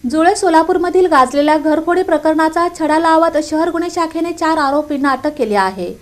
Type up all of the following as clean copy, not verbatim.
जुळे सोलापूरमधील गाजलेल्या घरफोडी प्रकरणाचा छडा लावत शहर गुन्हे शाखेने 4 आरोपींना अटक केली आहे।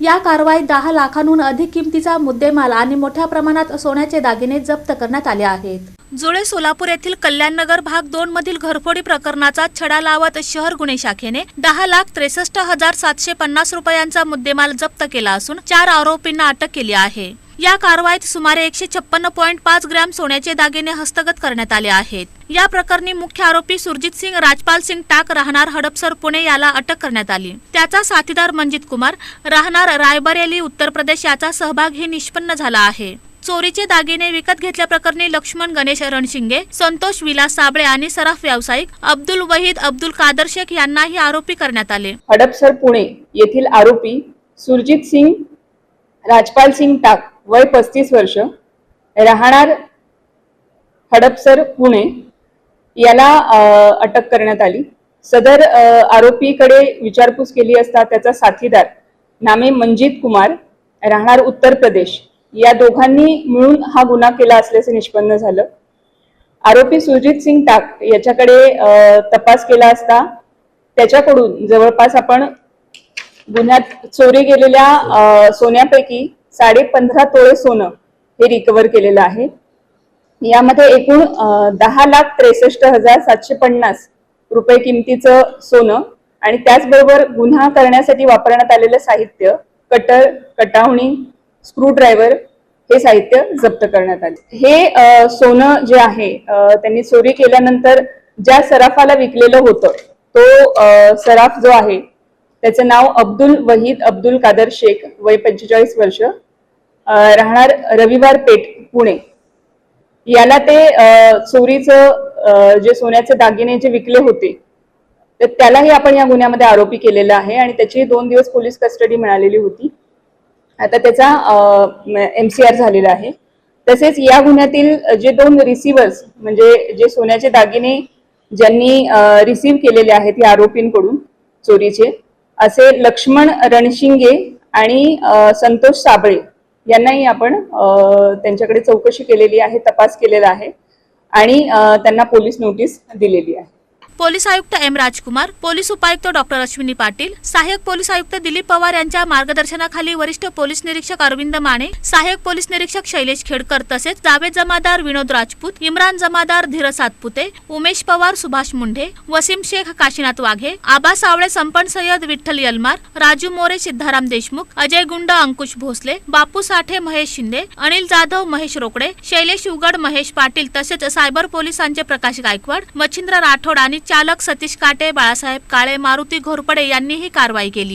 या कारवाईत 10 लाखांहून अधिक किमतीचा मुद्देमाल आणि मोठ्या प्रमाणात सोन्याचे दागिने जप्त करण्यात आले आहेत। जुळे सोलापूर येथील कल्याणनगर भाग 2 मधील घरफोडी प्रकरणाचा छडा लावत शहर गुन्हे शाखेने 10,63,750 रुपयांचा मुद्देमाल जप्त केला असून 4 आरोपींना अटक केली आहे। या कारवाईत सुमारे 156.5 ग्रॅम सोन्याचे दागिने हस्तगत करण्यात आले आहेत। या प्रकरणी मुख्य आरोपी सुरजित सिंग राजपाल सिंग टाक राहणार हडपसर पुणे याला अटक करण्यात आली। त्याचा साथीदार मंजित कुमार राहणार रायबरेली उत्तर प्रदेश याचा सहभाग ही निष्पन्न झाला आहे। चोरीचे दागिने विकत घेतल्याप्रकरणी लक्ष्मण गणेश रणशिंगे, संतोष विलास साबळे आणि सराफ व्यावसायिक अब्दुल वहीद अब्दुल कादर शेख यांनाही आरोपी करण्यात आले। हडपसर पुणे येथील आरोपी सुरजित सिंग राजपाल सिंग टाक वय 35 वर्ष राहणार हडपसर पुणे याला अटक करण्यात आली। सदर आरोपीकडे विचारपूस केली असता त्याचा साथीदार नामे मंजित कुमार राहणार उत्तर प्रदेश या दोघांनी मिळून हा गुन्हा केला असल्याचे निष्पन्न झालं। आरोपी सुरजित सिंग टाक याच्याकडे तपास केला असता त्याच्याकडून जवळपास आपण गुन्ह्यात चोरी गेलेल्या सोन्यापैकी 15.5 तोळे सोनं हे रिकव्हर केलेलं आहे। यामध्ये एकूण 10,63,750 रुपये किमतीचं सोनं आणि त्याचबरोबर गुन्हा करण्यासाठी वापरण्यात आलेलं साहित्य कटर, कटावणी, स्क्रू ड्रायव्हर हे साहित्य जप्त करण्यात आले। हे सोनं जे आहे त्यांनी चोरी केल्यानंतर ज्या सराफाला विकलेलं होतं तो सराफ जो आहे त्याचं नाव अब्दुल वहीद अब्दुल कादर शेख वय 45 वर्ष राहणार रविवार पेठ पुणे याला ते चोरीचं जे सोन्याचे दागिने जे विकले होते तर त्यालाही आपण या गुन्ह्यामध्ये आरोपी केलेला आहे आणि त्याची 2 दिवस पोलीस कस्टडी मिळालेली होती। आता त्याचा MCR झालेला आहे। तसेच या गुन्ह्यातील जे 2 रिसिव्हर्स म्हणजे जे सोन्याचे दागिने ज्यांनी रिसीव्ह केलेले आहेत या आरोपींकडून चोरीचे असे लक्ष्मण रणशिंगे आणि संतोष साबळे यांनाही आपण त्यांच्याकडे चौकशी केलेली आहे, तपास केलेला आहे आणि त्यांना पोलीस नोटीस दिलेली आहे। पोलीस आयुक्त एम राजकुमार, पोलीस उपायुक्त डॉक्टर अश्विनी पाटील, सहाय्यक पोलीस आयुक्त दिलीप पवार यांच्या मार्गदर्शनाखाली वरिष्ठ पोलीस निरीक्षक अरविंद माने, सहाय्यक पोलीस निरीक्षक शैलेश खेडकर तसेच जावेद जमादार विनोद राजपूत, इम्रान जमादार धीरज सातपुते, उमेश पवार सुभाष मुंढे, वसीम शेख काशीनाथ वाघे, आबा सावळे संपण सय्यद विठ्ठल यलमार, राजू मोरे सिद्धाराम देशमुख, अजय गुंड अंकुश भोसले, बापू साठे महेश शिंदे, अनिल जाधव महेश रोकडे, शैलेश उगड महेश पाटील तसेच सायबर पोलिसांचे प्रकाश गायकवाड, मच्छिंद्र राठोड आणि चालक सतीश काटे, बाळासाहेब काळे, मारुती घोरपडे यांनी ही कारवाई केली।